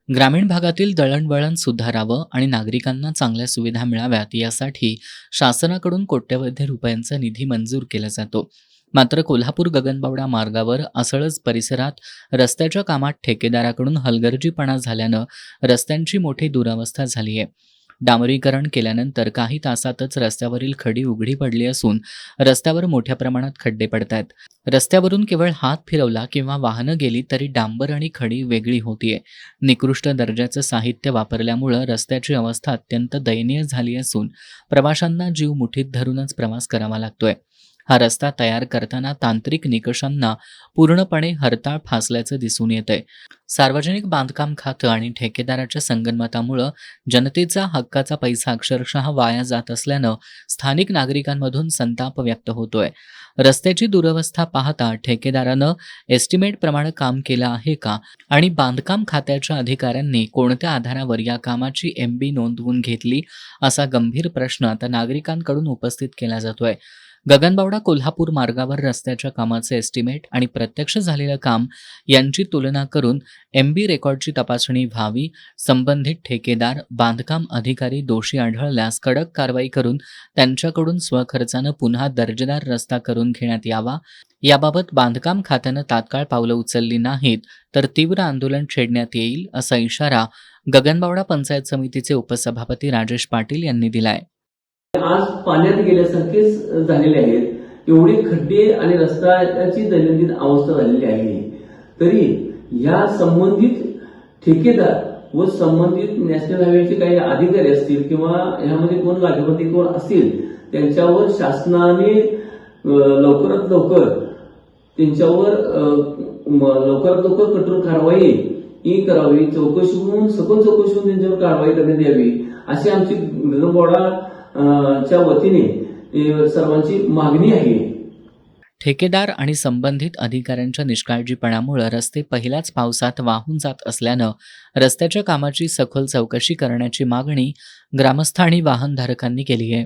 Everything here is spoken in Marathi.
ग्रामीण भागातील दळणवळण सुधारावं आणि नागरिकांना चांगल्या सुविधा मिळाव्यात यासाठी शासनाकडून कोट्यवधी रुपयांचा निधी मंजूर केला जातो. मात्र कोल्हापूर गगनबावडा मार्गावर असळज परिसरात रस्त्याच्या कामात ठेकेदाराकडून हलगर्जीपणा झाल्यानं रस्त्यांची मोठी दुरावस्था झाली आहे. डांबरीकरण केल्यानंतर काही तासातच रस्त्यावरील खडी उघडी पडली असून रस्त्यावर मोठ्या प्रमाणात खड्डे पडत आहेत. रस्त्यावरून केवळ हात फिरवला किंवा वाहनं गेली तरी डांबर आणि खडी वेगळी होतीये. निकृष्ट दर्जाचं साहित्य वापरल्यामुळं रस्त्याची अवस्था अत्यंत दयनीय झाली असून प्रवाशांना जीव मुठीत धरूनच प्रवास करावा लागतोय. हा रस्ता तयार करताना तांत्रिक निकषांना पूर्णपणे हरताळ फासल्याचं दिसून येतंय. सार्वजनिक बांधकाम खातं आणि ठेकेदाराच्या संगनमतामुळं जनतेचा हक्काचा पैसा अक्षरशः वाया जात असल्यानं स्थानिक नागरिकांमधून संताप व्यक्त होतोय. रस्त्याची दुरवस्था पाहता ठेकेदारानं एस्टिमेटप्रमाणे काम केलं आहे का आणि बांधकाम खात्याच्या अधिकाऱ्यांनी कोणत्या आधारावर या कामाची MB नोंदवून घेतली, असा गंभीर प्रश्न आता नागरिकांकडून उपस्थित केला जातोय. गगनबावडा कोल्हापूर मार्गावर रस्त्याच्या कामाचे एस्टिमेट आणि प्रत्यक्ष झालेलं काम यांची तुलना करून MB रेकॉर्डची तपासणी व्हावी. संबंधित ठेकेदार, बांधकाम अधिकारी दोषी आढळल्यास कडक कारवाई करून त्यांच्याकडून स्वखर्चानं पुन्हा दर्जेदार रस्ता करून घेण्यात यावा. याबाबत बांधकाम खात्यानं तात्काळ पावलं उचलली नाहीत तर तीव्र आंदोलन छेडण्यात येईल, असा इशारा गगनबावडा पंचायत समितीचे उपसभापती राजेश पाटील यांनी दिलाय. आज पाण्यात गेल्यासारखेच झालेले आहेत. एवढे खड्डे आणि रस्त्याची दैनंदिन अवस्था झालेली आहे. तरी या संबंधित ठेकेदार व संबंधित नॅशनल हायवेचे काही अधिकारी असतील किंवा ह्यामध्ये कोण लागेवरती कोण असतील, त्यांच्यावर शासनाने लवकरात लवकर कठोर कारवाई करावी, सखोल चौकशी होऊन त्यांच्यावर कारवाई करण्यात यावी, अशी आमची गगनबावडा च्या वतीने सर्वांची मागणी आहे. ठेकेदार आणि संबंधित अधिकाऱ्यांच्या निष्काळजीपणामुळे रस्ते पहिल्याच पावसात वाहून जात असल्यानं रस्त्याच्या कामाची सखोल चौकशी करण्याची मागणी ग्रामस्थ आणि वाहनधारकांनी केली आहे.